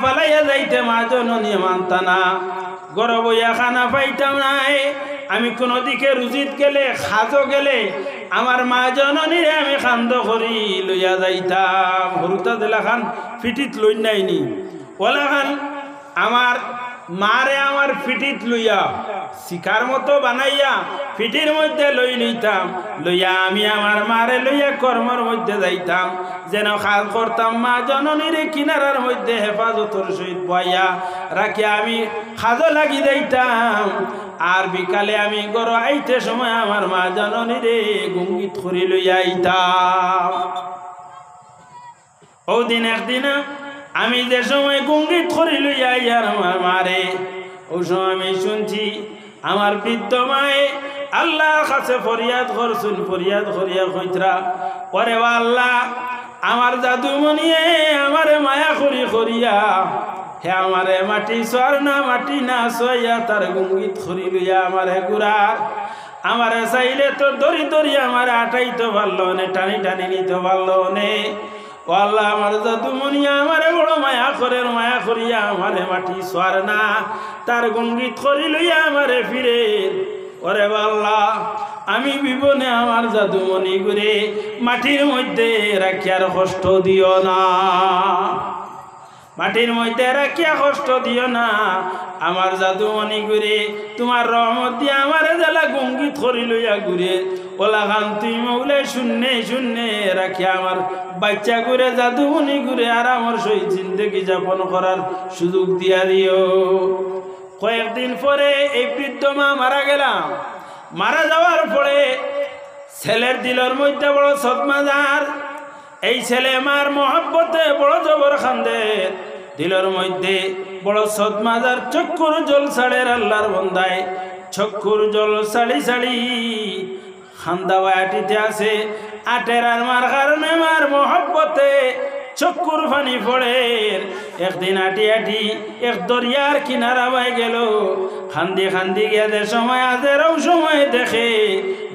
ফালাইয়া যাইতে মা জননী মানতা না গড় বইয়া খানা পাইতাম নাই আমি কোনো দিকে রুজিত গেলে খাজো গেলে আমার মা জননীরে আমি খান্দ করি লইয়া যাইতাম হরুতা দিলা খান ফিটিত লই নাইনি ওলা খান আমার মারে আমার ফিটিত লইয়া শিকার মতো বানাইয়া ফিটির মধ্যে লই লইতাম লইয়া আমি আমার মারে লইয়া কর্মর মধ্যে যাইতাম যেন খাজ করতাম মা জননীরে কিনারার মধ্যে হেফাজতর সহিত বইয়া রাখি আমি খাজো লাগি যাইতাম আর বিকালে আমি গড় আইতে সময় আমার মা জননীরে গুঙ্গিত করি লইয়া আইতাম ওদিন একদিন আমি যে সময় গুঙ্গিত করি লইয়া আইয়ার আমার মারে ওই সময় আমি শুনছি আমার বৃদ্ধ মায়ে আল্লাহর কাছে ফরিয়াদ করছুন ফরিয়াদ করিয়া কইতরা ওরে আল্লাহ আমার জাদুমণিয়ে আমারে মায়া করি করিয়া হে আমারে মাটি সোয়ার না মাটি না সোয়া তার গুঙ্গিত করি লইয়া আমারে গুড়ার আমারে চাইলে তো দড়ি দড়ি আমারে আটাইতে পারলো নে টানি টানি নিতে পারলো নে ও আল্লাহ আমার জাদুমণি আমারে বড় মায়া করে মায়া করিয়া আমারে মাটি সোয়ার না তার গুঙ্গিত করি লইয়া আমারে ফিরে ওরে আল্লাহ আমি বিবনে আমার জাদুমণি ঘুরে মাটির মধ্যে রাখিয়ার কষ্ট দিও না মাটির মধ্যে রাখিয়া কষ্ট দিও না আমার জাদুমণি ঘুরে তোমার রহমত দিয়ে আমার জেলা গুঙ্গিত করি লইয়া ঘুরে ওলা খান তুই মৌলে শূন্যে শূন্যে রাখিয়া আমার বাচ্চা ঘুরে জাদুমণি ঘুরে আর আমার সহিত জিন্দগি যাপন করার সুযোগ দিয়া দিও কয়েকদিন পরে এই বৃদ্ধ মা মারা গেলাম মারা যাওয়ার পরে ছেলের দিলের মধ্যে বড় সদমাজার এই ছেলে মার মহব্বতে বড় জবর খান্দে দিলের মধ্যে বড় সদমাজার চক্ষুর জল ছাড়ের আল্লাহর বন্দায় চক্ষুর জল ছাড়ি ছাড়ি খান্দা বাটিতে আছে আটের আর মার কারণে মার মহব্বতে চক্ষুর ফানি পড়ে একদিন আটি আটি এক দরিয়ার কিনারা বাই গেল খান্দি খান্দি গিয়ে সময় আজেরও সময় দেখে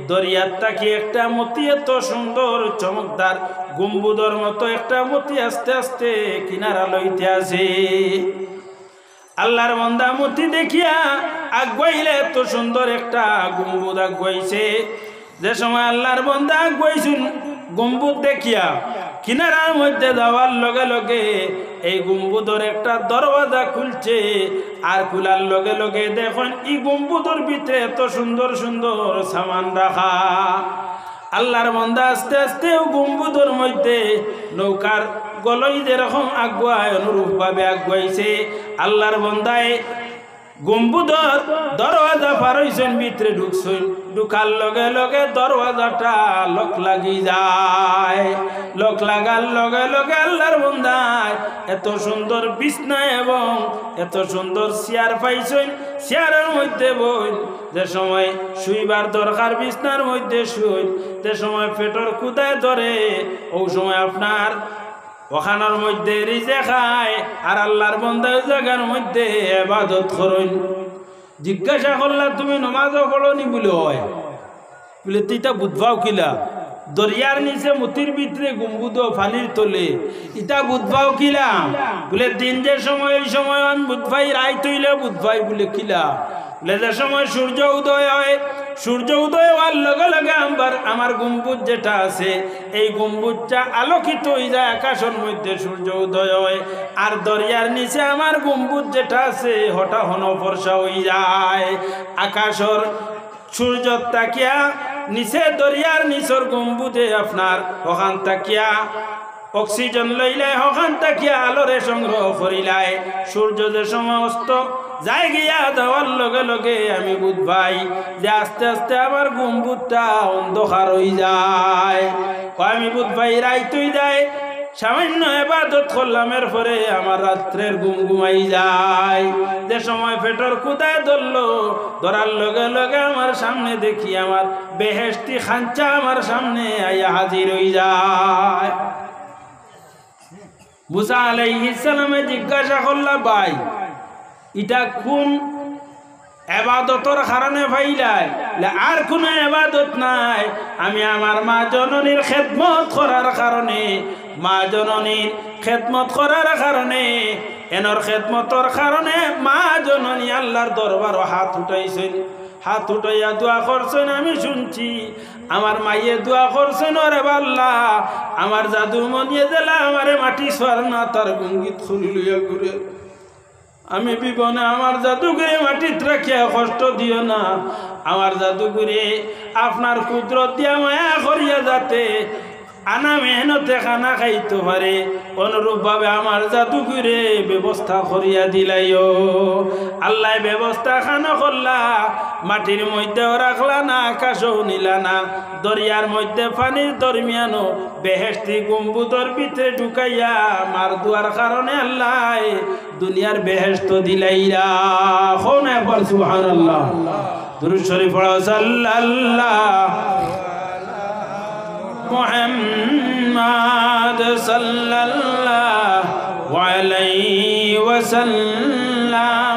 দরিয়ার তাকি একটা মতি এত সুন্দর চমকদার গম্বুদর মতো একটা মতি আস্তে আস্তে কিনারা লইতে আসে আল্লাহর বান্দা মতি দেখিয়া আগুয়াইলে এত সুন্দর একটা গম্বুদ আগুয়াইছে যে সময় আল্লাহর বান্দা আগুয়াইছুন গম্বুদ দেখিয়া কিনারার মধ্যে যাওয়ার লগে লগে এই গম্বুদর একটা দরওয়াজা খুলছে আর খোলার লগে লগে দেখুন এই গম্বুদর ভিতরে এত সুন্দর সুন্দর সামান রাখা আল্লাহর বান্দা আস্তে আস্তে গম্বুদর মধ্যে নৌকার গলই যেরকম আগুয়ায় অনুরূপভাবে আগুয়াইছে আল্লাহর বান্দায় গম্বুদর দরওয়াজা পার হইছেন ভিতরে ঢুকছেন ঢুকার লগে লগে দরওয়াজাটা লক লাগি যায় লক লাগার লগে লগে আল্লাহর বান্দায় এত সুন্দর বিছনা এবং এত সুন্দর চেয়ার পাইছেন চেয়ারের মধ্যে বই যে সময় শুইবার দরকার বিছনার মধ্যে শুই যে সময় পেটর কুদায় ধরে ওই সময় আপনার ওখানের মধ্যে রিজে খায় আর আল্লাহর বান্দা জায়গার মধ্যে ইবাদত করেন জিজ্ঞাসা করলা তুমি নামাজও পড়নি বলে হয় বলে তুইটা বুধবাও কিলা দরিয়ার নিচে মতির ভিতরে গম্বুদ ফালির তোলে ইটা বুধবাও কিলা বলে দিন যে সময় ওই সময় আমি বুধভাই রায় তৈলে বুধভাই বলে কিলা বলে যে সময় সূর্য উদয় হয় সূর্য উদয় হওয়ার লগে লগে আমার গম্বুজ যেটা আছে এই গম্বুজটা আলোকিত হয়ে যায় আকাশের মধ্যে সূর্য উদয় হয় আর দরিয়ার নিচে আমার গম্বুজ যেটা আছে হঠাৎ ফর্সা হয়ে যায় আকাশের সূর্য তাকিয়া নিচে দরিয়ার নিচর গম্বুজে আপনার ওখান তাকিয়া অক্সিজেন লইলে ওখান তাকিয়া আলোরে সংগ্রহ করিলায় সূর্য যে সময় অস্ত যাই গিয়া দেওয়ার লগে লগে আমি বুঝবাই যে আস্তে আস্তে আমার গম্বুজটা অন্ধকার হয়ে যায় আমি বুঝবাই রাইতই যায় সামান্য ইবাদত করলাম এর পরে আমার রাত্রের ঘুম ঘুমাই যায় যে সময় পেটর কুদায় ধরলো ধরার লগে লগে আমার সামনে দেখি আমার বেহেশতি খাঞ্চা আমার সামনে আইয়া হাজির হয়ে যায় মুসা আলাইহিস সালামে জিজ্ঞাসা করলা ভাই এটা কোন ইবাদতের কারণে ভাইলাই আর কোন ইবাদত নাই আমি আমার মা জননীর খেদমত করার কারণে মা জননীর খেদমত করার কারণে এনর খেদমতর কারণে মা জননী আল্লাহর দরবারও হাত উঠাইছেন, হাত উঠাইয়া দোয়া করছেন। আমি শুনছি আমার মাইয়ে দোয়া করছেন, ওরে আল্লাহ আমার জাদু মনিয়ে দিলা আমারে মাটি সোয়ার না তার গঙ্গিত খুলি লইয়া ঘুরে, আমি বিবনে আমার জাদুঘরে মাটিত রাখিয়া কষ্ট দিও না, আমার জাদুঘরে আপনার কুদরত দিয়া মায়া করিয়া যাতে আনা মেহনতে খানা খাইতে পারে, অনুরূপভাবে আমার জাদুঘরে ব্যবস্থা করিয়া দিলাইও। আল্লাহ ব্যবস্থা খানা করলা, মাটির মধ্যেও রাখলা না, আকাশও নিলা না, দরিয়ার মধ্যে পানির দরমিয়ানো বেহেশতি গম্বুজের ভিতরে ঢুকাইয়া মার দুয়ার কারণে আল্লাহ দুনিয়ার বেহেশত দিলাইরা। কোন একবার সুবহানাল্লাহ দুরূদ শরীফ পড়ো। সাল্লাল্লাহু মুহাম্মাদ সাল্লাল্লাহু আলাইহি ওয়াসাল্লাম,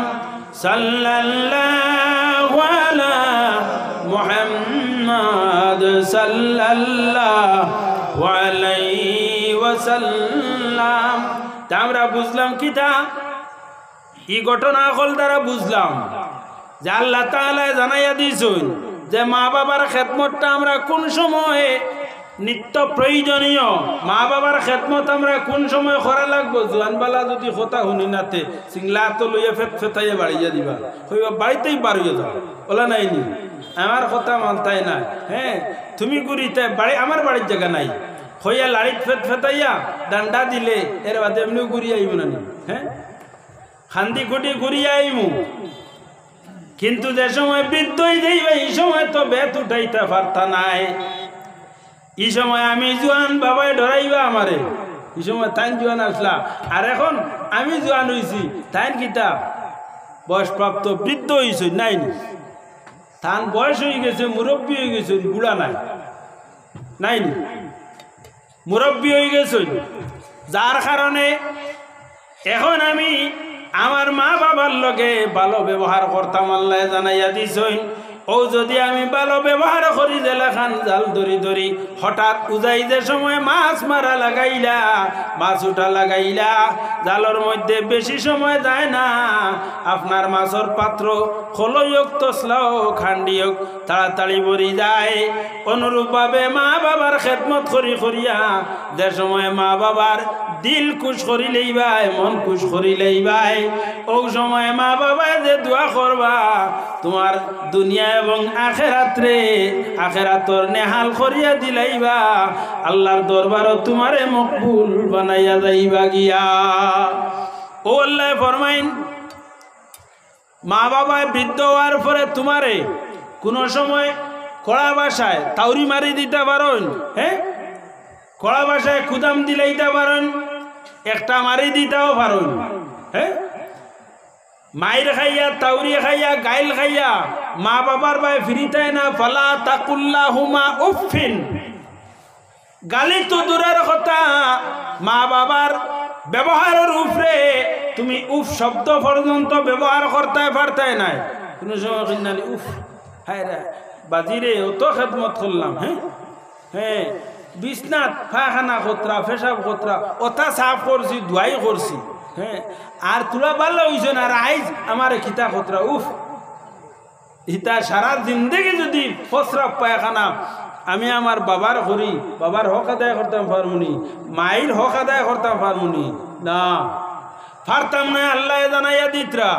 সাল্লাল্লাহু আলা মুহাম্মাদ সাল্লাল্লাহু আলাইহি ওয়াসাল্লাম। তা আমরা বুঝলাম কি তা এই ঘটনা হল দ্বারা বুঝলাম যে আল্লাহ তাআলা জানাইয়া দিয়েছেন যে মা বাবার খেদমতটা আমরা কোন সময়ে নিত্য প্রয়োজনীয়, মা বাবার খেদমত আমরা কোন সময় করা লাগবো। জোয়ানবালা যদি কথা শুনি নাতে সিংলা তো লইয়া ফেতাইয়া বাড়িয়া দিবা, হইবা বাড়িতেই বাড়িয়ে যাও, বলা নাই নি আমার কথা মানতাই না, হ্যাঁ তুমি গুড়িতে বাড়ি আমার বাড়ির জায়গা নাই হইয়া লাড়িত ফেতাইয়া ডান্ডা দিলে এর বাদে এমনিও ঘুরিয়ে আইব না, হ্যাঁ খান্দি খুঁটি ঘুরিয়ে আইমু। কিন্তু যে সময় বৃদ্ধই যাইবা এই সময় তো বেত উঠাইতে পারতা নাই, এই সময় আমি জোয়ান বাবাই ডরাইবা আমারে, এই সময় তাইন জোয়ান আসলা, আর এখন আমি জোয়ান হইছি তাইন কিতা বয়সপ্রাপ্ত বৃদ্ধ হইছে নাই, তান বয়স হয়ে গেছে, মুরব্বী হয়ে গেছে, বুড়া নাই নাই মুরব্বী হয়ে গেছে, যার কারণে এখন আমি আমার মা বাবার লগে ভালো ব্যবহার করতাম। আল্লাহ জানাইয়া দিছেন ও যদি আমি ভালো ব্যবহার করি জেলাখান জাল ধরি ধরি হঠাৎ উজাই যে সময় মাছ মারা লাগাইলা, মাছ উঠা লাগাইলা, জালর মধ্যে বেশি সময় যায় না, আপনার মাছের পাত্র খলই হোক তসলা হোক খান্ডি হোক তাড়াতাড়ি ভরি যায়। অনুরূপভাবে মা বাবার খেদমত করি করিয়া যে সময় মা বাবার দিল খুশ করিলেই ভাই, মন খুশ করিলেই ভাই, ও সময় মা বাবা যে দোয়া করবা তোমার দুনিয়া এবং আখেরাতে আখেরাতর নেহাল করিয়া দিলাইবা, আল্লাহর দরবারও তোমারে মকবুল বানাইয়া যাইবা গিয়া। ও আল্লাহ ফরমাইন মা বাবা বৃদ্ধ হওয়ার পরে তোমারে কোনো সময় কড়া ভাষায় তাউরি মারি দিতে পারেন, হ্যাঁ কড়া ভাষায় কুদাম দিলাইতে পারেন, একটা মারি দিতেও পারেন, হ্যাঁ মায়ের খাইয়া তাউরি খাইয়া গাইল খাইয়া মা বাবার ভাই ফিরিতাই না। ফালা তাকুল্লাহুমা উফিন, গালি তো দূরের কথা, মা বাবার ব্যবহারের উপরে তুমি উফ শব্দ পর্যন্ত ব্যবহার করতে পারতাই নাই। কোনো সময় কিনালি উফ হ্যাঁ রে বাজিরে অত খেদমত করলাম, হ্যাঁ হ্যাঁ বিছনাথ পায়খানা খতরা পেশাব খতরা ওটা সাফ করছি ধুয়াই করছি, হ্যাঁ আর তোরা ভালো হইছে না, আর আইজ আমার খিতা খতরা উফ ইতা সারা জিন্দগি যদি ফসরাফ পায়খানা আমি আমার বাবার করি, বাবার হক আদায় করতাম পারমুনি, মায়ের হক আদায় করতাম পারমুনি না, পারতাম না। আল্লাহ জানাইয়া দিতরা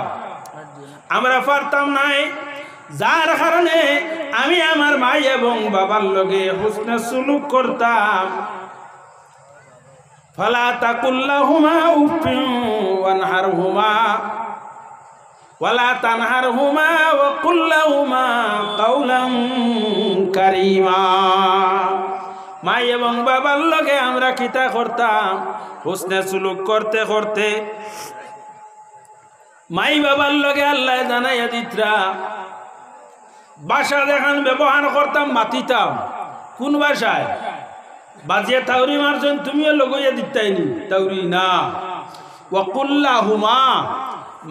আমরা পারতাম নাই, যার কারণে আমি আমার মাই এবং বাবার লগে হুসনে সুলুক করতাম। ফালা তাকুল্লাহুমা উফিন ওয়ানহারহুমা ওয়ালা তানহারহুমা ওয়া কুল্লাহুমা কাওলান কারীমা। মাই এবং বাবার লগে আমরা কিতা করতাম হুসনে সুলুক করতে করতে মাই বাবার লগে আল্লাহ জানাইয়া দিতরা ভাষা দেখান ব্যবহার করতাম, মাতিতাম। কোন ভাষায়? বাজিয়ে তাউরি মারছেন তুমিও লগইয়া দিতাইনি তাউরি না। ওয়াকুল্লাহুমা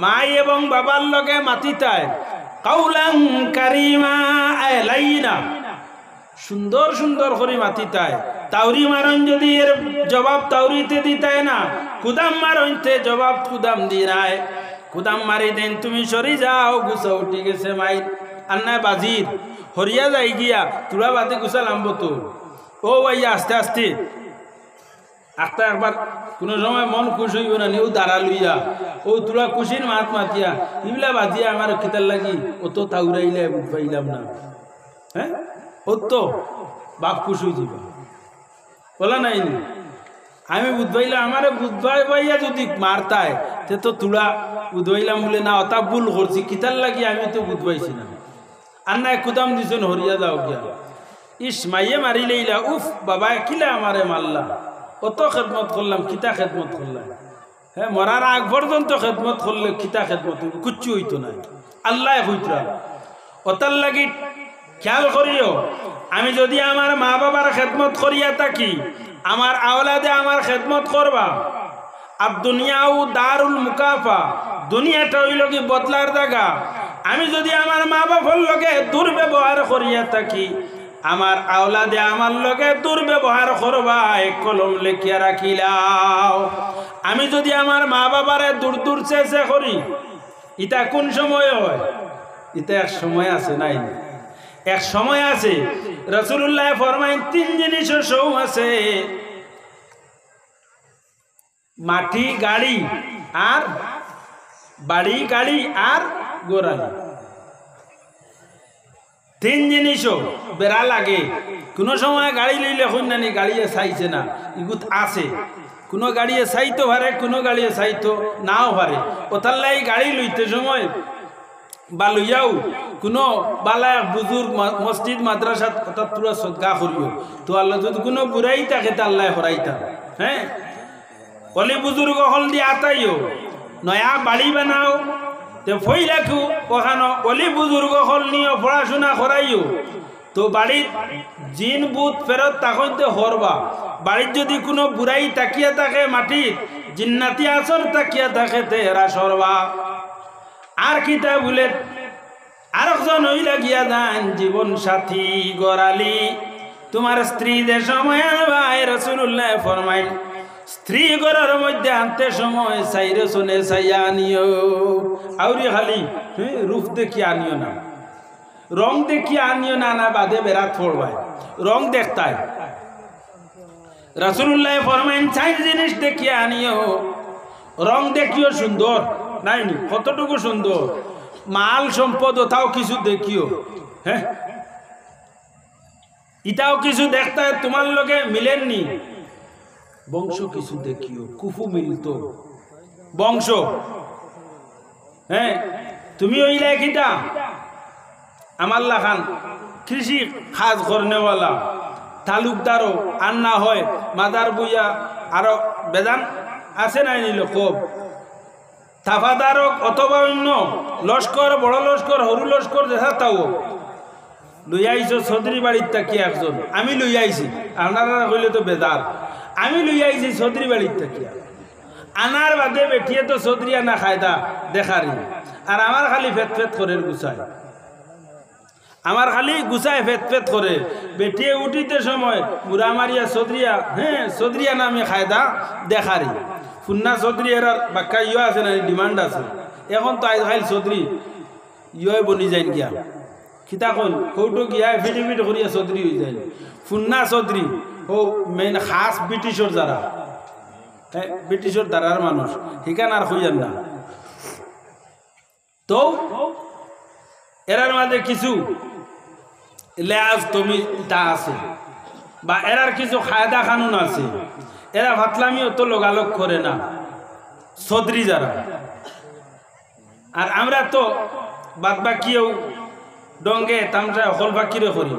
মাই এবং বাবার লগে মাতিতায় কাউলান কারিমা লাইনা, সুন্দর সুন্দর করে মাতিতায়, তাউরি মারণ যদি এর জবাব তাউরিতে দিতায় না, কুদাম মারণতে জবাব কুদাম দিনায়। কুদাম মারি দেন তুমি সরি যাও, গুছা উঠি গেছে মাইর। আর না বাজির হরিয়া যাই গিয়া তুলা বাদে গুছা লাম্ব তো ও ভাইয়া আস্তে আস্তে আস্তে একবার কোনো সময় মন খুশ হইব না ও দাঁড়া লইয়া ও তুলা খুশির মাত মাতিয়া ইবলা বাজিয়া আমার খিতার লাগি ও তো তাউরাইলে বুঝ পাইলাম না। হ্যাঁ ও তো বাপ খুশ হয়ে যাবে বলা নাই নি আমি বুধবাইলাম আমার বুধবাই ভাইয়া যদি মারতায় তে তো তুলা বুধবাইলাম বলে না অতা ভুল করছি কিতার লাগি আমি তো বুধবাইছি না। আর না কুদাম দিছেন হরিয়া যাও গিয়া ইস মাইয়ে মারি লইলা উফ বাবা কিলা আমারে মারলা অত খেদমত করলাম কিতা খেদমত করলাম। হ্যাঁ মরার আগ পর্যন্ত খেদমত করলে কিতা খেদমত কুচ্ছু হইতো না আল্লাহ হইতরা অতার লাগি খেয়াল করিও আমি যদি আমার মা বাবার খেদমত করিয়া থাকি আমার আওলাদে আমার খেদমত করবা। আর দুনিয়াও দারুল মুকাফা দুনিয়াটা হইল কি বদলার জায়গা। আমি যদি আমার মা বাবার লগে দুর্ব্যবহার করিয়া থাকি আমার আওলাদে আমার লগে দুর্ব্যবহার করবা এক কলম লেখিয়া রাখিলাও। আমি যদি আমার মা বাবারে দূর দূর চেষ্টা করি ইটা কোন সময় হয়? ইটা এক সময় আছে নাই এক সময় আছে রাসূলুল্লাহ ফরমাইন তিন জিনিসের সৌ আছে মাটি গাড়ি আর বাড়ি গাড়ি আর গোড়ালি। তিন জিনিসও বেড়া লাগে কোনো সময় গাড়ি লইলে হইনানি গাড়িয়ে চাইছে না ইগুত আছে কোনো গাড়িয়ে চাইতো পারে কোনো গাড়িয়ে চাইতো নাও পারে। ওতাল্লাই গাড়ি লইতে সময় বা লইয়াও কোনো বালা বুজুর্গ মসজিদ মাদ্রাসা অর্থাৎ পুরা সদকা করিও তো আল্লাহ যদি কোনো বুড়াই থাকে তা আল্লাহ হরাইতা। হ্যাঁ অলি বুজুর্গ হল দিয়ে আতাইও নয়া বাড়ি বানাও তো ফই রাখু ওখানে অলি বুজুর্গ হল নিয়ে পড়াশোনা করাইও তো বাড়ির জিন বুধ ফেরত তখন তো হরবা। বাড়ির যদি কোনো বুড়াই তাকিয়া থাকে মাটির জিন্নাতি আসর তাকিয়া থাকে তে এরা সরবা। আর কিতা বলে আরেকজন হইলা গিয়া যান জীবন সাথী গড়ালি তোমার স্ত্রী যে সময় ভাই রাসূলুল্লাহ ফরমাইন স্ত্রী ঘরের মধ্যে আনতে সময় চাইরে শুনে চাইয়া আনিও। আউরি খালি রূপ দেখি আনিও না রং দেখি আনিও না না বাদে বেড়াত পড়বাই রং দেখতাই। রাসূলুল্লাহ ফরমাইন চাই জিনিস দেখিয়া আনিও। রং দেখিও সুন্দর নাই নি কতটুকু সুন্দর মাল সম্পদ ওটাও কিছু দেখিও। হ্যাঁ ইটাও কিছু দেখতে তোমার লগে মিলেননি বংশ কিছু দেখিও কুফু মিলতো বংশ। হ্যাঁ তুমি ওইলা কিটা আমার লাখান কৃষি কাজ করনেওয়ালা তালুকদারও আর না হয় মাদার বুইয়া আরো বেদান আছে নাই নিল কব তাফাদারক অথবা অন্য লস্কর বড় লস্কর সরু লস্কর দেখা তাও লই আইছো চৌধুরী বাড়ির থাকি একজন আমি লই আইছি আপনারা কইলে তো বেদার আমি লই আইছি চৌধুরী বাড়ির থাকি আনার বাদে বেঠিয়ে তো চৌধুরী আনা খায়দা দেখারি আর আমার খালি ফেত ফেত করে গুছায় আমার খালি গুছায় ফেত ফেত করে বেঠিয়ে উঠিতে সময় বুড়া মারিয়া চৌধুরিয়া হ্যাঁ চৌধুরিয়া নামে খায়দা দেখারি ফুন্না চৌধুরী এর বাক্কা ইয়ে আছে না ডিমান্ড আছে এখন তো আজ খাইল চৌধুরী ইয়ে বনি যায় গিয়া খিতা কল কৌটো গিয়া ফিটিফিট করিয়া চৌধুরী হয়ে যায় ফুন্না চৌধুরী ও মেইন খাস ব্রিটিশর যারা ব্রিটিশর দ্বারার মানুষ সেখানে আর হইয়ান না তো এরার মাঝে কিছু লেজ তুমি তা আছে বা এরার কিছু কায়দা কানুন আছে এরা ভাতলামিও তো লোগালোক করে না চৌধুরী যারা। আর আমরা তো বাদ বাকিও ডঙ্গে তামসা হল বাকিরে করি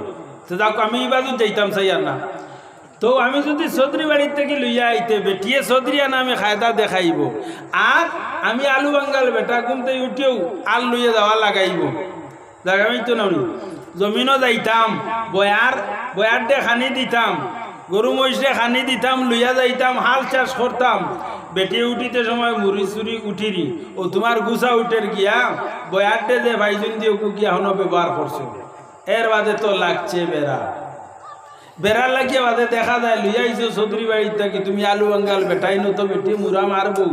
তো যাক আমি এই বাজু যাইতাম চাইয়ার না তো আমি যদি চৌধুরী বাড়ির থেকে লইয়া আইতে বেটিয়ে চৌধুরীয়া নামে খায়দা দেখাইব আর আমি আলু বাঙ্গাল বেটা ঘুমতে উঠেও আল লইয়া যাওয়া লাগাইব জায়গা আমি তো নামি জমিনও যাইতাম বয়ার দে খানি দিতাম গরু মহিষে খানি দিতাম লইয়া যাইতাম হাল চাষ করতাম বেটিয়ে উঠিতে সময় মুড়ি চুরি উঠিরি ও তোমার গুছা উঠের গিয়া বয়ার দে যে ভাইজন দিয়ে গিয়া হন ব্যবহার করছো এর বাদে তো লাগছে বেড়া বেড়া লাগিয়ে বাদে দেখা যায় লইয়া আইছো চৌধুরী বাড়ির থাকি তুমি আলু আঙ্গাল বেটাই নত বেটি মুরা মারবো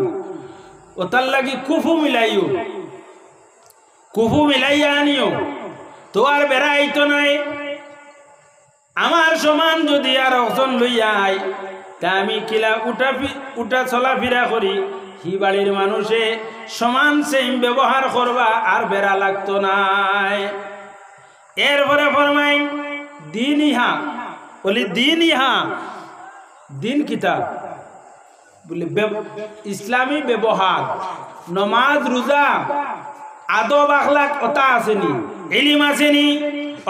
ওতার লাগি কুফু মিলাইও কুফু মিলাইয়া আনিও তো আর বেড়া আইতো নাই আমার সমান যদি আর অজন লইয়া আই তা আমি কিলা উঠা চলাফেরা করি হি বাড়ির মানুষে সমান সেম ব্যবহার করবা আর বেড়া লাগতো নাই। এরপরে ফরমাই দিন ইহা বলি দিন ইহা দিন কিতাব বলি ইসলামী ব্যবহার নমাজ রোজা আদব আখলাক ওটা আসেনি ইলম আসেনি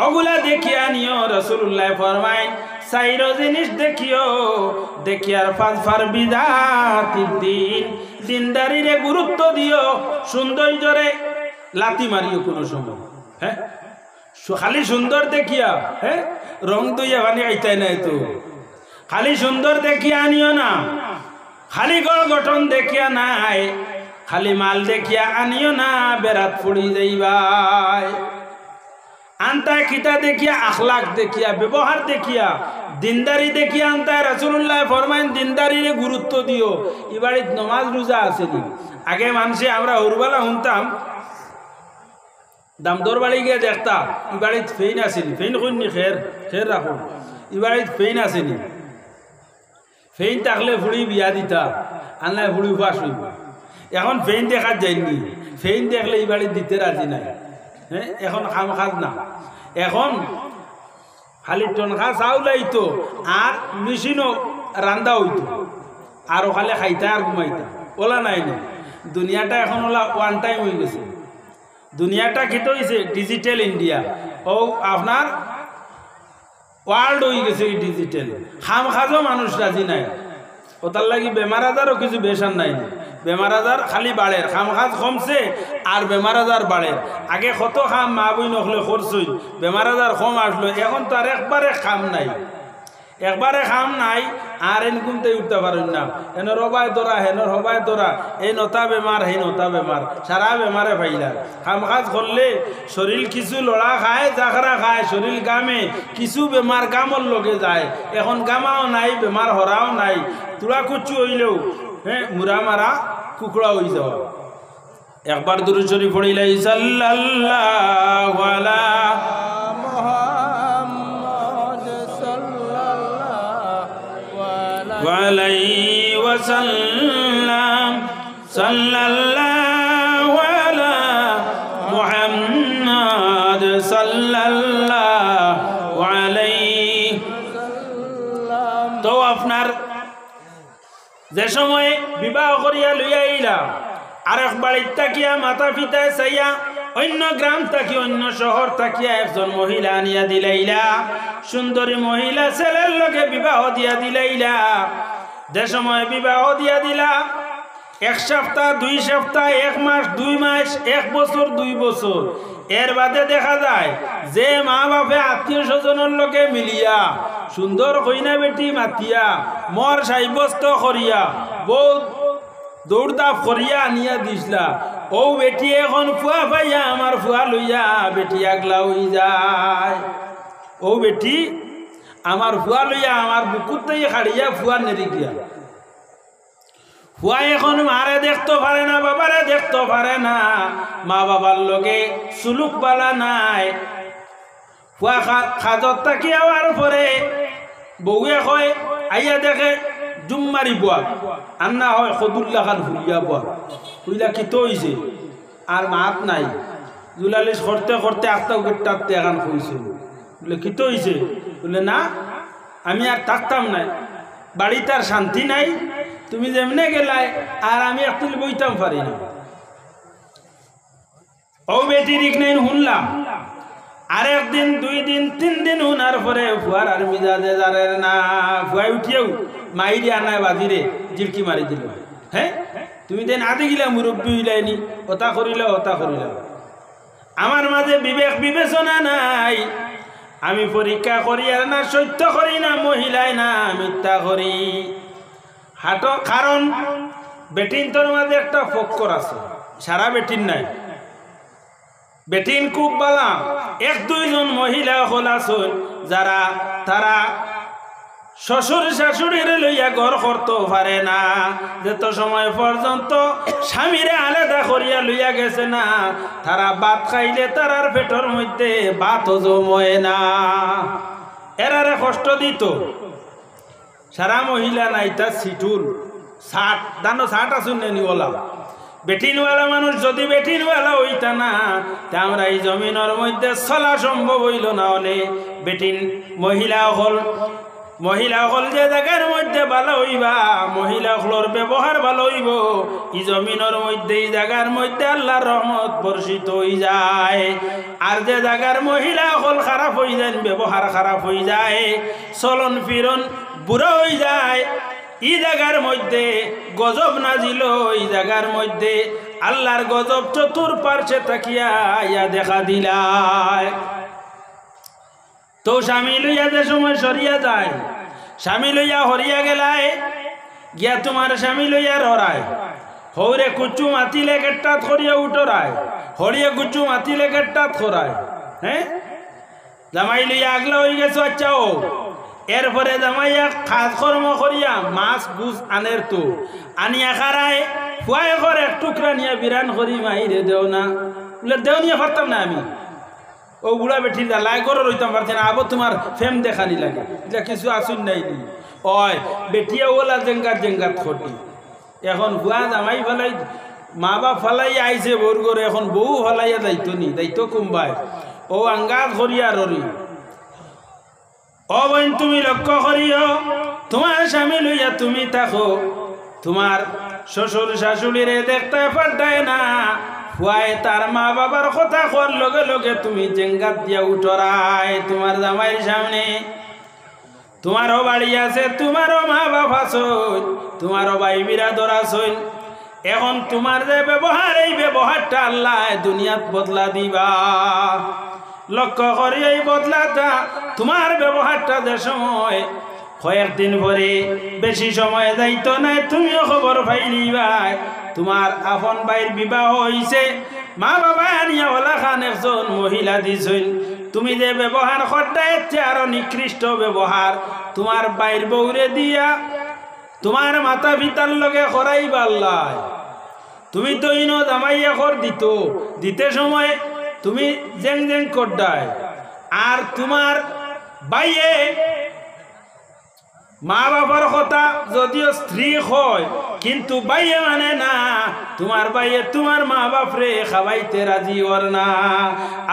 ওগুলা দেখিয়া নিও। রাসূলুল্লাহ ফরমায় চাইরো জিনিস দেখিও দেখিয়ার ফাজফার বিদাতির দিন দিনদারিরে গুরুত্ব দিও সৌন্দর্যরে লাতি মারিও কোনো সময়। হ্যাঁ খালি সুন্দর দেখিয়া হ্যাঁ রং দইয়া বানি আইতাই নাই তো খালি সুন্দর দেখিয়া আনিও না খালি গঠন দেখিয়া নাই খালি মাল দেখিয়া আনিও না বেড়াত পড়ি যাইবাই। আনতায় কিতা দেখিয়া আখলাক দেখিয়া ব্যবহার দেখিয়া দিনদারি দেখিয়া আনতায়। রাসূলুল্লাহ ফরমাইন দিনদারিরে গুরুত্ব দিও। এবাড়িত নমাজ রোজা আসেনি আগে মানুষে আমরা হুরবালা শুনতাম দামদর বাড়ি গিয়ে দেখতাম এবাড়িত ফেইন আসেনি ফেইন কইনি খের খের রাখো এবাড়িত ফেইন আসেনি ফেইন থাকলে ফুড়ি বিয়া দিতা আনলাই ফুড়ি উপাস হইব। এখন ফেইন দেখা যায়নি ফেইন দেখলে এই বাড়ির দিতে রাজি নাই। হ্যাঁ এখন খাম খাজ না এখন খালি টনখা চাউল আইতো আর মেশিনও রান্দা হইতো আর ওখানে খাইতা আর ঘুমাইতা ওলা নাই না। দুনিয়াটা এখন ওলা ওয়ান টাইম হয়ে গেছে। দুনিয়াটা কি তো হয়েছে ডিজিটাল ইন্ডিয়া ও আপনার ওয়ার্ল্ড হয়ে গেছে ডিজিটাল। খাম খাজও মানুষ রাজি নাই ওটার লাগি বেমার আজারও কিছু বেশান নাই বেমার আজার খালি বাড়ের খাম খাজ কমছে আর বেমার আজার বাড়ের। আগে কত খাম মা বই নখলে খরচই বেমার আজার কম আসলো এখন তো আর একবারে খাম নাই একবারে খাম নাই আর এন ঘুমতে উঠতে পারেন না এন রবায় দরা হেন হবায় দরা এই নতা বেমার হে নতা বেমার সারা বেমারে ফাইলা। খাম খাজ করলে শরীর কিছু লড়া খায় জাখরা খায় শরীর গামে কিছু বেমার গামর লগে যায়। এখন গামাও নাই বেমার হরাও নাই তুলা কুচু হইলেও হ্যাঁ মুরা মারা কুকুড়া হয়ে যাওয়া। একবার দুরূদ শরীফ পড়িলাই সাল্লাল্লাহু আলা আলাইহি ওয়াসাল্লাম সাল্লাল্লাহু আলা মুহাম্মদ সাল্লাল্লাহু আলাইহি তো আপনার যে সময় বিবাহ করিয়া লইয়া আইলা আরেক বাড়ির তাকিয়া মাতা পিতায় চাইয়া অন্য গ্রাম থাকি অন্য শহর থাকিয়া একজন মহিলা আনিয়া দিলাইলা সুন্দরী মহিলা ছেলের লোকে বিবাহ দিয়া দিলাইলা। যে সময় বিবাহ দিয়া দিলা এক সপ্তাহ 2 সপ্তাহ 1 মাস 2 মাস 1 বছর 2 বছর এর বাদে দেখা যায় যে মা বাপে আত্মীয় স্বজনের লোকে মিলিয়া সুন্দর কইনা বেটি মাতিয়া মর সাব্যস্ত করিয়া বউ দৌড়দাপ করিয়া আনিয়া দিসলা ও বেটি এখন ফুয়া পাইয়া আমার ফুয়া লইয়া বেটি আগলা হয়ে যায়। ও বেটি আমার ফুয়া লইয়া আমার বুকুতে খাড়িয়া ফুয়া নেরি গিয়া ফুয়া এখন মারে দেখতে পারে না বাবারে দেখতে পারে না মা বাবার লগে সুলুক বালা নাই। ফুয়া খাজত থাকি আওয়ার পরে বউয়ে কয় আইয়া দেখে জুম্মারি বুয়া আন্না হয় সদুল্লা খান ভুলিয়া বুয়া বুঝলা কি তো হয়েছে আর মাত নাই জুলালিশ করতে করতে আস্তা টাকতে এখন কইছে বলে কি তো হয়েছে বলে না আমি আর থাকতাম নাই বাড়িতে আর শান্তি নাই তুমি যেমনে গেলাই আর আমি একটু বইতাম পারি না। ও বেটি রিক নাই শুনলাম আরেক দিন 2 দিন 3 দিন শুনার পরে ফুয়ার আর মিজাজে যারের না ফুয়াই উঠিয়েও মাইরি আনায় বাজিরে জিরকি মারি দিল। হ্যাঁ তুমি দেন আদি গিলা মুরব্বী হইলাইনি ওটা করিল ওটা করিল আমার মাঝে বিবেক বিবেচনা নাই আমি পরীক্ষা করি আর না সত্য করি না মহিলাই না মিথ্যা করি হাটো কারণ বেটিন তোর মাঝে একটা ফক্কর আছে সারা বেটিন নাই বেটিন খুব বালা 1-2 জন মহিলা হল আসুন যারা তারা শ্বশুর শাশুড়িরে লইয়া ঘর করতে পারে না, যত সময় পর্যন্ত স্বামীরে আলাদা করিয়া লইয়া গেছে না, তারা ভাত খাইলে তারার পেটের মধ্যে ভাতও জমে না। এরারে কষ্ট দিত। সারা মহিলা নাইতা সিটুল ষাট দানো 60 আসুন নেনিওয়ালা বেটিনওয়ালা মানুষ যদি বেটিনওয়ালা হইতা না, তা আমরা এই জমিনের মধ্যে চলা সম্ভব হইল না। হলে বেটিন মহিলা হল যে জায়গার মধ্যে ভালো হইবা, মহিলা হলর ব্যবহার ভালো হইব, এই জমিনের মধ্যে এই জায়গার মধ্যে আল্লাহর রহমত বর্ষিত হয়ে যায়। আর যে জায়গার মহিলা হল খারাপ হয়ে যায়, ব্যবহার খারাপ হয়ে যায়, চলন ফিরন বুড়ো হয়ে যায়, এই জায়গার মধ্যে গজব নাজিল। এই জায়গার মধ্যে আল্লাহর গজব চতুর্পার্শ্বে তাকিয়া ইয়া দেখা দিলায়। তো স্বামী লইয়া যে সময় সরিয়া যায়, স্বামী লইয়া হরিয়া গেলায় গিয়া তোমার স্বামী লইয়া রড়ায়, হৌরে কুচু মাতিলে গেটটাত হরিয়া উঠরায়, হরিয়া কুচু মাতিলে গেটটাত খরায়। হ্যাঁ, জামাই লইয়া আগলা হয়ে গেছো। আচ্ছা, ও এরপরে জামাইয়া কাজ কর্ম করিয়া মাছ গুছ আনের তো আনিয়া খারায় ফুয়াই করে এক টুকরা নিয়ে বিরান করি মাইরে দেও না, বলে দেও নিয়ে পারতাম না আমি। ও বুড়া বেঠি লাই করে রইতাম পারছি না, আবার তোমার ফেম দেখানি লাগে, এটা কিছু আসুন নাই নি। ওই বেটিয়া ওলা জেঙ্গাত খটি। এখন বুয়া জামাই ফেলাই মা বাপ ফেলাই আইছে বোর করে, এখন বউ ফেলাইয়া দায়িত্ব নি, দায়িত্ব কমবাই। ও আঙ্গাত করিয়া ররি। ও বোন, তুমি লক্ষ্য করিও, তোমার স্বামী লইয়া তুমি থাকো, তোমার শ্বশুর শাশুড়িরে দেখতে পারতায় না, ফুয়ায় তার মা বাবার কথা কোয়ার লগে লগে তুমি জেঙ্গাত দিয়া উঠরায় তোমার জামাইয়ের সামনে। তোমারও বাড়ি আছে, তোমারও মা বাপ আসল, তোমারও ভাই বিরাদর আসল। এখন তোমার যে ব্যবহার, এই ব্যবহারটা আল্লাহ দুনিয়াত বদলা দিবা। লক্ষ্য করি এই বদলাটা, তোমার ব্যবহারটা যে সময় কয়েকদিন পরে, বেশি সময় যাইতো নাই, তুমিও খবর পাইলি ভাই তোমার আপন ভাইয়ের বিবাহ হইছে, মা বাবা আনিয়া ওলা খান একজন মহিলা দিছিল। তুমি যে ব্যবহার করতে এসছে আরো নিকৃষ্ট ব্যবহার তোমার ভাইয়ের বউরে দিয়া তোমার মাতা পিতার লগে করাইবা আল্লাহ। তুমি তো ইনো জামাইয়া কর দিতে সময় তুমি জেং জেং করডায়, আর তোমার বাইয়ে মা বাবার কথা যদিও স্ত্রী হয়, কিন্তু বাইয়ে মানে না, তোমার বাইয়ে তোমার মা বাপরে খাওয়াইতে রাজি ওর না।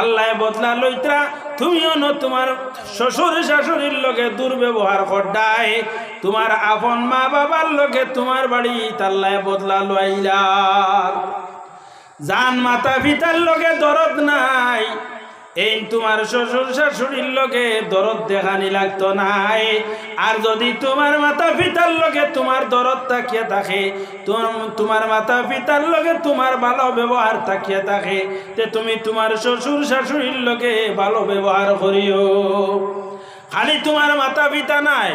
আল্লাহ বদলা লইত্রা, তুমিও ন তোমার শ্বশুর শাশুড়ির লগে দুর্ব্যবহার করডায়, তোমার আপন মা বাবার লগে তোমার বাড়ি তাল্লায় বদলা লইলা। জান মাতা পিতার লগে দরদ নাই, এই তোমার শ্বশুর শাশুড়ির লগে দরদ দেখানি লাগতো নাই। আর যদি তোমার মাতা পিতার লগে তোমার দরদ তাকিয়ে থাকে, তোমার মাতা পিতার লগে তোমার ভালো ব্যবহার তাকিয়ে থাকে, তে তুমি তোমার শ্বশুর শাশুড়ির লগে ভালো ব্যবহার করিও। খালি তোমার মাতা পিতা নাই,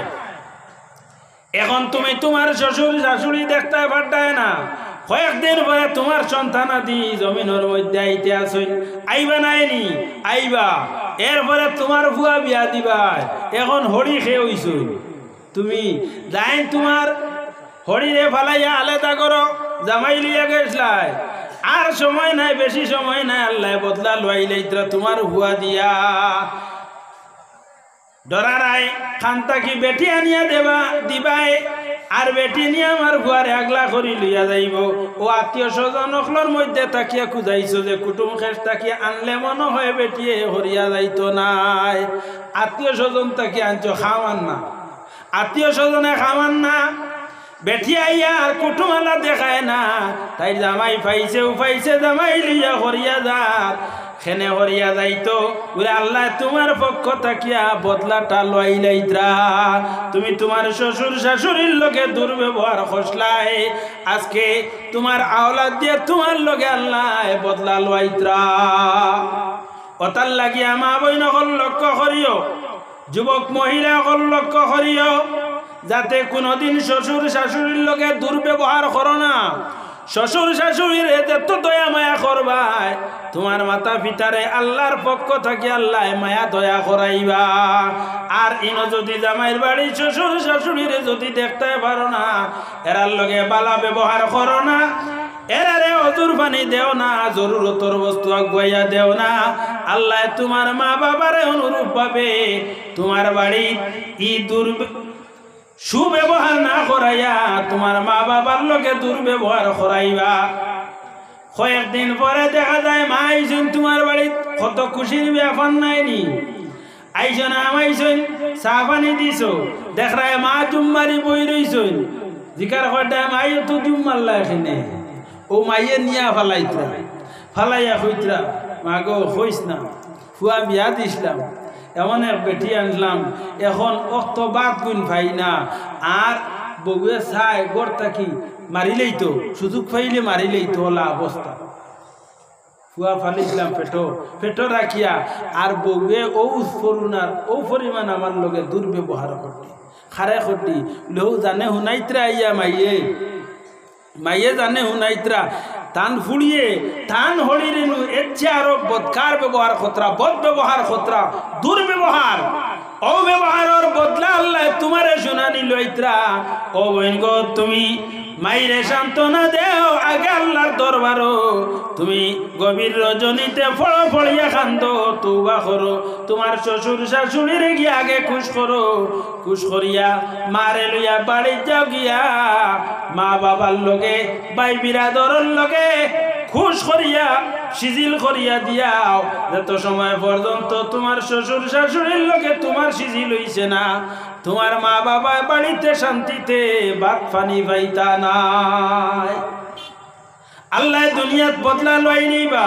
এখন তুমি তোমার শ্বশুর শাশুড়ি দেখতে পারতায় না, কয়েকদিন পরে তোমার সন্তানাদি জমিনের মধ্যে আইতে আসুন, আইবা নাইনি আইবা, এরপরে তোমার ভুয়া বিয়া দিবা। এখন হরি খেয়ে হইছুন, তুমি যাই তোমার হরিরে ফালাইয়া আলাদা করো, জামাই লিয়া গেছলাই, আর সময় নাই, বেশি সময় নাই, আল্লাহ বদলা লইলাই তোমার ভুয়া দিয়া। ডরারাই খান্তা কি বেটি আনিয়া দিবাই, আর বেটি নিয়ে আমার ঘরে আগলা করি লইয়া যাইব। ও আত্মীয় স্বজন অখলর মধ্যে তাকিয়া খুঁজাইছো যে কুটুম খেস তাকিয়া আনলে মনে হয় বেটিয়ে হরিয়া যাইতো নাই। আত্মীয় স্বজন তাকিয়া আনছো, খাওয়ান না, আত্মীয় স্বজনে খাওয়ান না, বেটি আইয়া আর কুটুমালা দেখায় না, তাই জামাই পাইছে জামাই লইয়া হরিয়া যার খেনে হরিয়া যাইতো বলে আল্লাহ তোমার পক্ষ তাকিয়া বদলাটা লইলাইত্রা। তুমি তোমার শ্বশুর শাশুড়ির লগে দুর্ব্যবহার খসলাই, আজকে তোমার আওলাদ দিয়ে তোমার লগে আল্লাহ বদলা লইত্রা। অতার লাগিয়া মা বইন হল লক্ষ্য করিও, যুবক মহিলা হল লক্ষ্য করিও, যাতে কোনোদিন শ্বশুর শাশুড়ির লগে দুর্ব্যবহার করো না। শ্বশুর শাশুড়ির এত দয়া মায়া করবায়, তোমার মাতা পিতারে আল্লাহর পক্ষ থেকে আল্লাহ মায়া দয়া করাইবা। আর ইনো যদি জামাইর বাড়ি শ্বশুর শাশুড়িরে যদি দেখতে পারো না, এরার লগে বালা ব্যবহার করো না, এরারে অজুর পানি দেও না, জরুরতর বস্তু আগুয়াইয়া দেও না, আল্লাহ তোমার মা বাবারে অনুরূপ ভাবে তোমার বাড়ি সুব্যবহার না করাইয়া তোমার মা বাবার লোকে দুর্ব্যবহার করাইবা। কয়েকদিন পরে দেখা যায় মা আইসুন তোমার বাড়িত, কত খুশির ব্যাপার নাইনি, আইসন আমাইসুন চা পানি দিছ, দেখায় মা জুম্মারি বই রইছুন, জিকার কয়টা মাই তো জুম মারলা এখানে, ও মাইয়ে নিয়া ফালাইয়া কইতরা মা গো কইস না, ফুয়া বিয়া দিছিলাম, এমন এক বেটি আনলাম, এখন অক্ত বাদ গুণ ভাই না, আর বউয়ে চাই গড় থাকি মারিলেই তো, সুযোগ পাইলে মারিলেই তো হলা অবস্থা। ফুয়া ফালিছিলাম পেটো রাখিয়া, আর বউয়ে ও করুণার ও পরিমাণ আমার লগে দুর্ব্যবহার করতে খারে করতে লেও জানে হুনাইত্রা আইয়া মাইয়ে জানে হুনাইত্রা তান ফুড়িয়ে তান হলিরেনু এচ্ছে আরো বদকার ব্যবহার খতরা, বদ ব্যবহার খতরা, দুর্ব্যবহার অব্যবহারের বদলা আল্লাহ তোমারে শুনানি লইত্রা। ও বইন গো, তুমি মাইরে সান্ত্বনা দেও আগে আল্লাহর দরবারও, তুমি গভীর রজনীতে ফড়িয়া কান্দো, তওবা করো, তোমার শ্বশুর শাশুড়ির গিয়া আগে খুশ করো, খুশ করিয়া মারে লইয়া বাড়ি যাও গিয়া মা বাবার লগে ভাই বিরাদরের লগে খুশ করিয়া সিজিল করিয়া দিয়াও, যত সময় পর্যন্ত তোমার শ্বশুর শাশুড়ির লগে তোমার সিজিল হইছে না, তোমার মা বাবা বাড়িতে শান্তিতে ভাত পানি পাইতা নাই। আল্লাহ দুনিয়াত বদলা লই নিবা।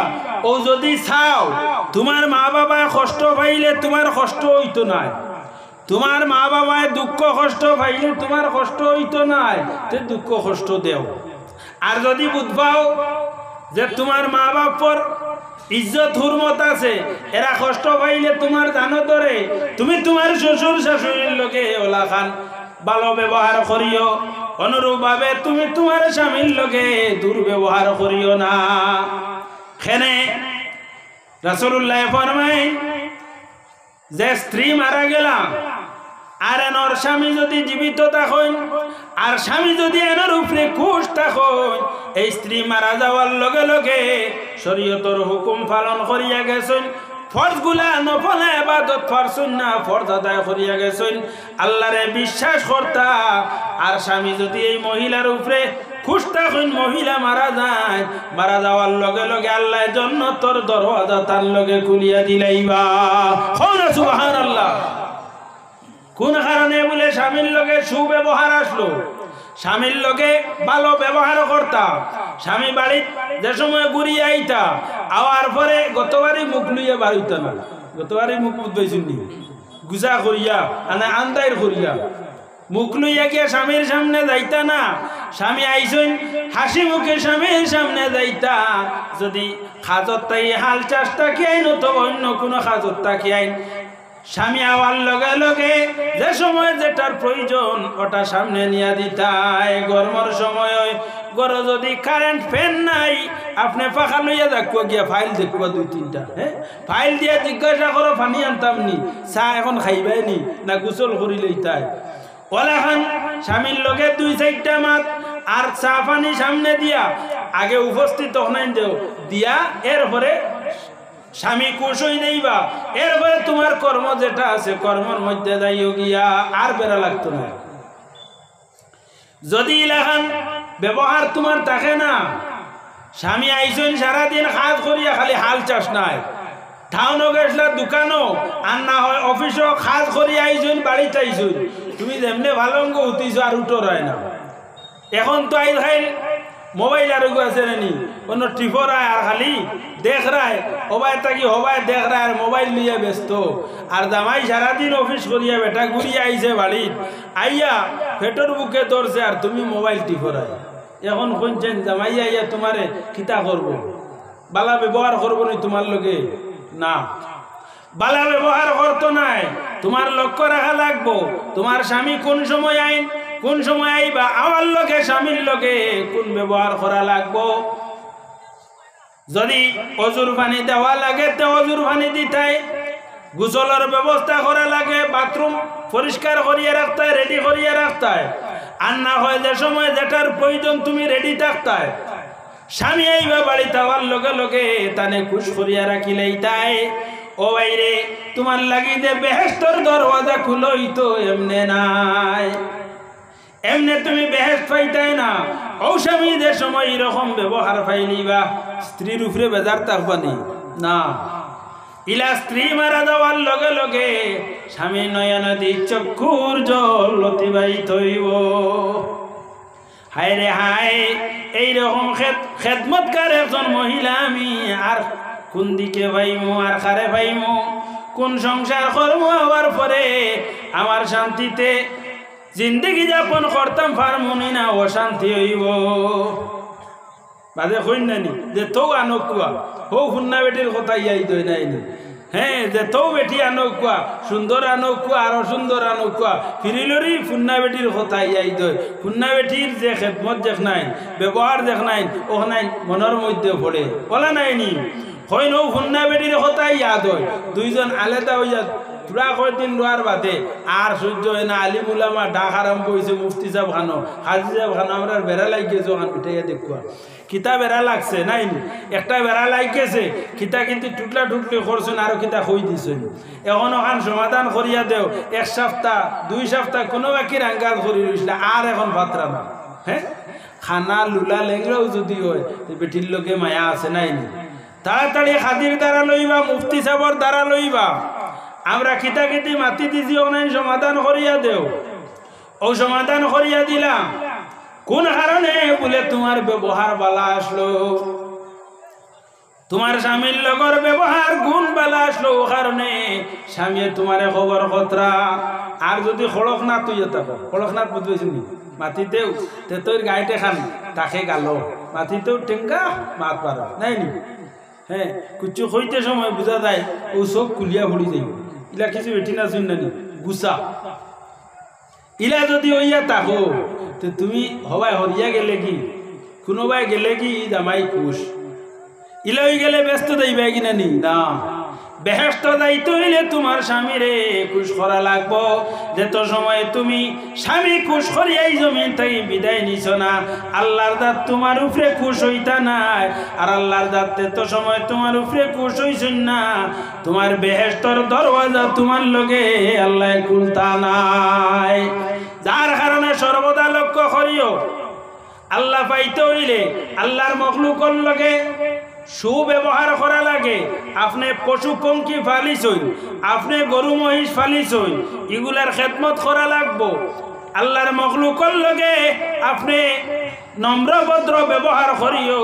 ও যদি চাও তোমার মা বাবা কষ্ট পাইলে তোমার কষ্ট হইতো নাই, তোমার মা বাবায় দুঃখ কষ্ট পাইলে তোমার কষ্ট হইতো নাই, তে দুঃখ কষ্ট দেও। আর যদি বুঝবাও যে তোমার মা বাপর ইজ্জত হুরমত আছে, এরা কষ্ট পাইলে তোমার জানো ধরে, তুমি তোমার শ্বশুর শাশুড়ির লোকে ওলা খান ভালো ব্যবহার করিও, অনুরূপ ভাবে তুমি তোমার স্বামীর লোকে দুর্ব্যবহার করিও না। খেনে রাসূলুল্লাহ ফরমায় যে স্ত্রী মারা গেলা আর এনর স্বামী যদি জীবিত থাকেন, আর স্বামী যদি এনর উপরে খুশ থাকেন, এই স্ত্রী মারা যাওয়ার লগে লগে শরীয়তের হুকুম পালন করিয়া গেছেন, ফরজগুলা নফল ইবাদত ফারসুন না ফরজ আদায় করিয়া গেছেন, আল্লাহরে বিশ্বাস করতা। আর স্বামী যদি এই মহিলার উপরে খুশ থাকেন, মহিলা মারা যায়, মারা যাওয়ার লগে লগে আল্লাহ জান্নাতের দরওয়াজা তার লগে খুলিয়া দিলাইবা। সুবহানাল্লাহ। কোন কারণে বলে স্বামীর লগে সুব্যবহার আসলো, স্বামীর লগে ভালো ব্যবহার করতা, স্বামী বাড়ির যে সময় ঘুরিয়ে আইতা, আওয়ার পরে গতবারই মুখ লইয়া বাড়িত না, গতবারই মুখ বুঝবেছিনি গুজা করিয়া আনে আন্দাইর করিয়া মুখ লইয়া গিয়া স্বামীর সামনে যাইতা না, স্বামী আইসন হাসি মুখে স্বামীর সামনে যাইতা। যদি খাজত তাই হাল চাষটা কি আইন অথবা অন্য কোনো খাজত তাকি আইন, স্বামী আওয়ার লগে লগে যে সময় যেটার প্রয়োজন ওটা সামনে নিয়ে দিতাই। গরমের সময় গরো যদি কারেন্ট ফ্যান নাই, আপনি পাখা লইয়া দেখবো গিয়া ফাইল দেখবো দুই তিনটা, হ্যাঁ ফাইল দিয়া জিজ্ঞাসা করো পানি আনতাম নি, চা এখন খাইবাই নি না গোসল করি লইতাই। ওলাখান স্বামীর লগে দুই চারটা মাত আর চা পানি সামনে দিয়া আগে উপস্থিত হনাই দেও দিয়া, এরপরে স্বামী খুশ হই নেইবা, এরপরে তোমার কর্ম যেটা আছে কর্মের মধ্যে যাইও গিয়া, আর বেড়া লাগতো না। যদি এলাকান ব্যবহার তোমার থাকে না, স্বামী আইসন সারাদিন কাজ করিয়া খালি হাল চাষ নাই, টাউনও গেছলা দোকানও আর না হয় অফিসও কাজ করিয়া আইসন বাড়িতে আইসন, তুমি যেমনি ভালো অঙ্গ উঠিছ আর উঠো হয় না। এখন তো আই খাই মোবাইল আর আছে নি কোনো টিপর আয় আর খালি দেখ রায় হবাই থাকি হবাই দেখ রায় আর মোবাইল নিয়ে ব্যস্ত। আর জামাই সারাদিন অফিস করিয়া বেটা ঘুরিয়ে আইছে বাড়ির আইয়া পেটর বুকে ধরছে আর তুমি মোবাইল টিপর আয়। এখন শুনছেন জামাই আইয়া তোমারে কিতা করব, বালা ব্যবহার করবো নি তোমার লগে না, বালা ব্যবহার করতো নাই, তোমার লক্ষ্য রাখা লাগবো তোমার স্বামী কোন সময় আইন কোন সময় আইবা, আমার লগে স্বামীর লগে কোন ব্যবহার করা লাগবো। যদি অজুর পানি দেওয়া লাগে তো অজুর পানি দিতাই, গোসলের ব্যবস্থা করা লাগে, বাথরুম পরিষ্কার করিয়ে রাখতে, রেডি করিয়ে রাখতে, আর না হয় যে সময় যেটার প্রয়োজন তুমি রেডি থাকতে। স্বামী আইবা বাড়িতে হওয়ার লগে লগে তানে খুশ করিয়া রাখিলেই তাই। ও বাইরে তোমার লাগি যে বেহেশতর দরওয়াজা খুলোই তো এমনে নাই, এমনে তুমি বেহেশত পাইতাই না। ও স্বামী যে সময় এরকম ব্যবহার পাইলিবা, স্ত্রীর উপরে বেজার থাকবানি না। ইলা স্ত্রী মারা যাওয়ার লগে লগে স্বামী নয়নদী চক্ষুর জল অতিবাহিত হইব। হায় রে হায়, এইরকম খেদমতকার একজন মহিলা আমি আর কোন দিকে পাইমু, আর কারে পাইমু, কোন সংসার কর্ম হওয়ার পরে আমার শান্তিতে জিন্দগি যাপন করতাম পারমুনি না, অশান্তি হইব। বাজে কইন নানি যে তো আনকুয়া হো ফুন্না বেটির কথা ইয়াই দই নাই, হ্যাঁ যে তো বেটি আনকুয়া, সুন্দর আনকুয়া আর অসুন্দর আনকুয়া, ফিরিলরি ফুন্না বেটির কথা ইয়াই দই। ফুন্না বেটির যে খেদমত দেখ নাই, ব্যবহার দেখ নাই, ও নাই মনের মধ্যে পড়ে বলা নাইনি। হয় নৌ ফুন্না বেটির কথা ইয়াদ হয়, দুইজন আলাদা হইয়া পুরা কয়দিন রোয়ার বাদে আর সহ্য হয় না। আলিম উলামা ডাক আরম্ভ হয়েছে, মুফতি সাহেব খানো, হাজি সাহেব খানো, আমরা বেড়া লাগিয়েছে ওখান উঠাইয়া দেখুয়া কিতা বেড়া লাগছে নাই, একটা বেড়া লাগিয়েছে কিতা কিন্তু টুটলা টুটলি করছেন, আরো কিতা কই দিছেন। এখন ওখান সমাধান করিয়া দেও, 1 সপ্তাহ 2 সপ্তাহ কোনো বাকি রাঙ্গাজ করি রইছিল, আর এখন ভাতরা না। হ্যাঁ, খানা লুলা লেংরাও যদি হয় বেটির লোকে মায়া আছে নাই, তাড়াতাড়ি হাজির দ্বারা লইবা, মুফতি সাহেবর দ্বারা লইবা। আমরা কিতা কিতি মাতি দিছি অনাই সমাধান করিয়া দেও। ও সমাধান করিয়া দিলাম কোন কারণে বলে তোমার ব্যবহার বালা আসলো, তোমার স্বামীর লগর ব্যবহার গুণ বালা আসলো, ও কারণে স্বামী তোমারে খবর খতরা। আর যদি খড়কনাথ তুই থাকো, খড়কনাথ বুঝবেছি নি মাতিতেও তে তোর গাইতে খান তাকে গালো, মাতিতেও টেঙ্গা মাত পারো নাই নি। হ্যাঁ, কুচু হইতে সময় বুঝা যায় ও সব কুলিয়া ভরি যাই, ইলা কিছু বেটি না শুন নানি গুসা। ইলা যদি হইয়া থাকো তো তুমি হবাই হরিয়া গেলে কি, কোনোবাই গেলে কি জামাই খুশ, ইলা হয়ে গেলে ব্যস্ত যাইবা কি নানি না। বেহেশত যাইতে হইলে তোমার স্বামীরে খুশ করা লাগবো। যেত সময় তুমি স্বামী খুশ করিয়াই জমিন থেকে বিদায় নিছ না, আল্লাহর দাঁত তোমার উপরে খুশ হইতা নাই। আর আল্লাহর দাঁত তেত সময় তোমার উপরে খুশ হইছেন না, তোমার বেহেশতর দরওয়াজা তোমার লগে আল্লাহ খুলতা নাই। যার কারণে সর্বদা লক্ষ্য করিও, আল্লাহ পাইতে হইলে আল্লাহর মখলুকর লগে সুব্যবহার করা লাগে। আপনি পশু পঙ্খী ফালিছই, আপনি গরু মহিষ ফালিছই, এগুলার খেদমত করা লাগবো। আল্লাহর মখলুকর লগে আপনি নম্র ভদ্র ব্যবহার করিও,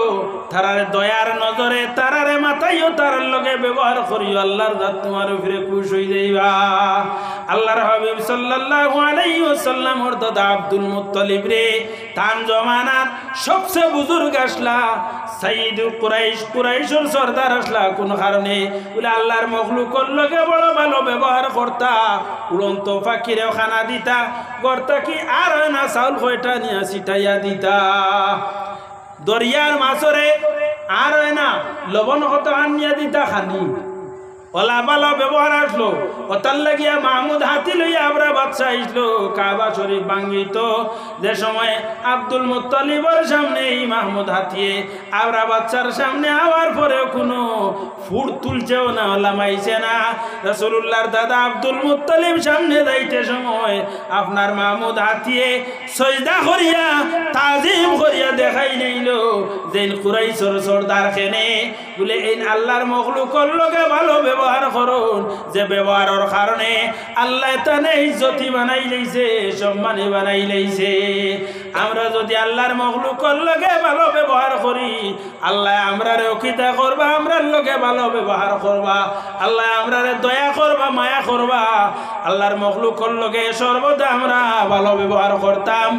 তারারে দয়ার নজরে তারারে মাথাইও তারার লগে ব্যবহার করিও, আল্লাহর জাত তোমার উপরে খুশ হয়ে যাইবা। আল্লাহর হাবিব সাল্লাল্লাহু আলাইহি ওয়াসাল্লামর দাদা আব্দুল মুত্তালিব রে তান জমানার সবচেয়ে বুজুর্গ আসলা, সাইয়্যিদ কুরাইশ, কুরাইশের সরদার আসলা। কোন কারণে বলে আল্লাহর মখলুকর লগে বড় ভালো ব্যবহার করতা, উড়ন্ত ফাকিরেও খানা দিতা, গর্তা কি আর না চাউল কয়টা নিয়া ছিটাইয়া দিতা, দরিয়ার মাছরে আর না লবণ কত আনিয়া দিতা খানি। ওলা ভালো ব্যবহার আসলো, ওতার লাগিয়া মাহমুদ হাতি লইয়া আমরা বাদশা আসলো, কাবা শরীফ ভাঙ্গিত। যে সময় আব্দুল মুত্তালিবর সামনে এই মাহমুদ হাতিয়ে আমরা বাদশার সামনে আওয়ার পরেও কোনো ফুট তুলছেও না, লামাইছে না। রাসূলুল্লাহর দাদা আব্দুল মুত্তালিব সামনে যাইতে সময় আপনার মাহমুদ হাতিয়ে সজদা করিয়া তাজিম করিয়া দেখাই নিল যে কুরাইশের সরদার খেনে বলে এই আল্লাহর মখলুকর লগে ভালো ব্যবহার করুন, যে ব্যবহারের কারণে আল্লাহ তানে ইজ্জতি বানাই লইছে, সম্মানী বানাই লইছে। আমরা যদি আল্লাহর মখলুকর লগে ভালো ব্যবহার করি, আল্লাহ আমরারে অকিতা করবা, আমরার লগে ভালো ব্যবহার করবা, আল্লাহ আমরারে দয়া করবা, মায়া করবা। আল্লাহর মখলুকর লগে সর্বদা আমরা ভালো ব্যবহার করতাম,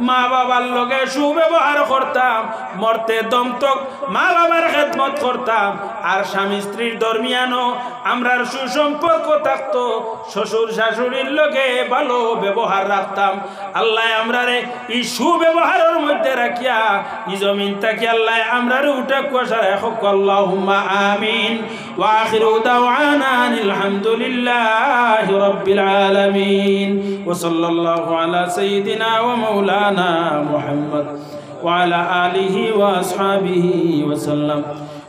মা বাবার লগে সুব্যবহার করতাম, মরতে দমতক মা বাবার খেদমত করতাম। আর স্বামী স্ত্রীর দরমিয়ানও আমরার সুসম্পর্ক থাকতো, শ্বশুর শাশুড়ির লগে ভালো ব্যবহার রাখতাম। আল্লাহ আমরারে এই সুব্যবহারের মধ্যে রাখিয়া এই জমিন থাকি আল্লাহ আমরারে উঠা কুয়াশার হক আল্লাহুম্মা আমিন। ওয়া আখিরু দাওয়ানা আলহামদুলিল্লাহি রাব্বিল আলামিন। ওয়া সাল্লাল্লাহু আলা সাইয়্যিদিনা ওয়া মাওলানা মুহাম্মদ ওয়া আলা আলিহি ওয়া আসহাবিহি ওয়া সাল্লাম।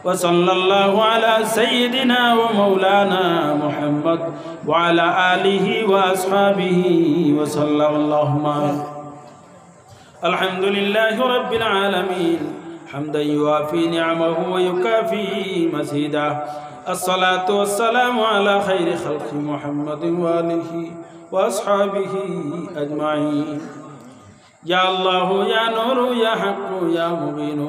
وصلى الله على سيدنا ومولانا محمد وعلى آله وأصحابه وسلم. اللهم الحمد لله رب العالمين حمدا يوافي نعمه ويكافي مزيدا. الصلاة والسلام على خير خلق محمد وآله وأصحابه أجمعين. يا الله يا نور يا حق يا مبين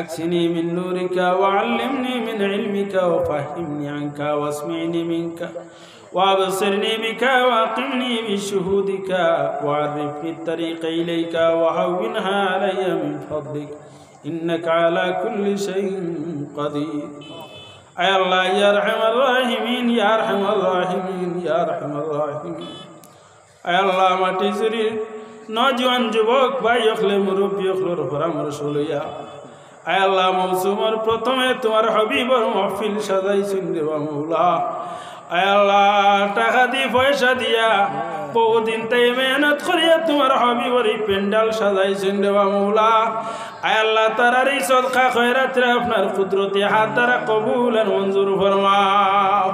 أكسني من نورك وعلمني من علمك وفهمني عنك واسمعني منك وابصرني بك واقمني بشهودك وعرفني الطريق إليك وهونها علي من فضلك إنك على كل شيء قدير. أي الله يا أرحم الراحمين يا أرحم الراحمين يا أرحم الراحمين. أي الله ما تزري نوجوان যুবক ভাই অখলে মুরব্বি অখলর পরামর্শ লইয়া আয় আল্লাহ মৌসুমর প্রথমে তোমার হবিবর মাহফিল সাজাইছেন রে মাওলা। আয় আল্লাহ টাকা দিয়ে পয়সা দিয়া বহুদিন তাই মেহনত করিয়া তোমার হবিবর এই পেন্ডাল সাজাইছেন রে মাওলা। আয় আল্লাহ তারার এই সদকা খয়রাতরে আপনার কুদরতি হাত দ্বারা কবুল আর মঞ্জুর ফরমাও।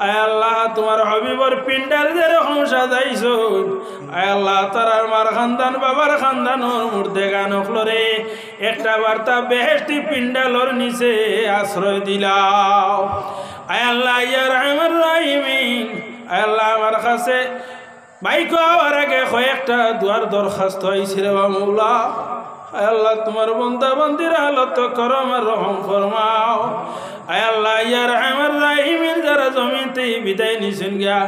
আয় আল্লাহ তোমার হবিবর পিন্ডাল যেরকম সাজাইছো আয় আল্লাহ তারার মার খানদান বাবার খানদানোর মূর্তে গান ফ্লোরে একটা বার্তা বেহেশতি পিন্ডালর নিচে আশ্রয় দিলাও। আয় আল্লাহ ইয়া রাহমার রাহিমিন। আয় আল্লাহ আমার কাছে বাইক হওয়ার আগে কয়েকটা দুয়ার দরখাস্ত হয়েছে রে মাওলা। আয় আল্লাহ তোমার বন্দা বন্দির হালত করম আর রহম ফরমাও। আয় আল্লাহ ইয়া রাহমার রাহিমিন যারা জমিতে বিদায় নিছেন গিয়া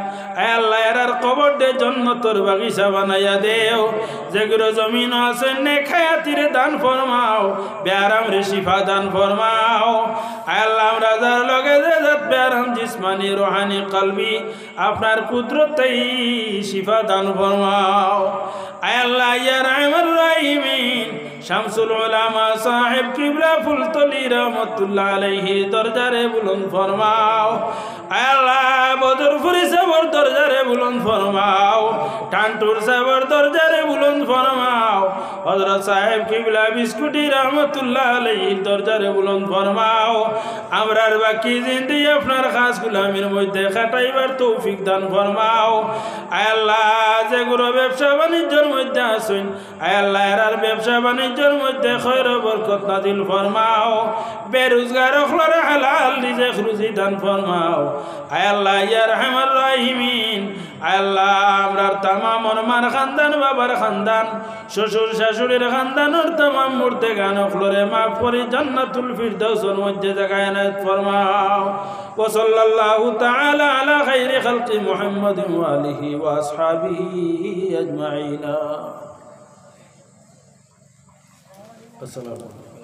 আয় আল্লাহ এরার কবর দে জান্নাতের বাগিচা বানাইয়া দেও। যেগুলো জমিন আছেন নে খায়াতিরে দান ফরমাও, বেআরাম রে শিফা দান ফরমাও। আয় আল্লাহ আমরা যার লগে যে জাত বেআরাম জিসমানি রুহানি কলবি আপনার কুদরতেই শিফা দান ফরমাও। আয় আল্লাহ ইয়া রাহমার রাহিমিন শামসুল উলামা সাহেব কিবলা ফুলতলি রহমতুল্লাহ আলাইহি দরজারে বুলন্দ ফরমাও। আয় আল্লাহ বদরপুরি সাহেবের দরজারে বুলন্দ ফরমাও, টানটুর সাহেবের দরজারে বুলন্দ ফরমাও, হযরত সাহেব কিবলা বিস্কুটি রহমতুল্লাহ আলাইহি দরজারে বুলন্দ ফরমাও। আমরার বাকি জিন্দেগি আপনার খাস গোলামির মধ্যে কাটাইবার তৌফিক দান ফরমাও। আয় আল্লাহ যেগুলো ব্যবসা বাণিজ্যের মধ্যে আছেন আয় আল্লাহ এরার ব্যবসা বাণিজ্যের মধ্যে খৈর বরকত নাজিল ফরমাও। বেরোজগার হলরে হালাল রিজিক রুজি দান ফরমাও। আয় আল্লাহ ইয়া রাহমার রাহিমিন। আয় আল্লাহ আমরার তামাম মার খানদান বাবার খানদান শ্বশুর শাশুড়ির খানদানের তামাম মুর্দে গান হলরে মাফ করে জান্নাতুল ফিরদাউসের মধ্যে জায়গা এনায়েত ফরমাও। ওয়া সাল্লাল্লাহু তাআলা আলা খাইরি খালকি মুহাম্মাদিন ওয়া আলিহি ওয়া আসহাবিহি আজমাইন। আসসালামু আলাইকুম।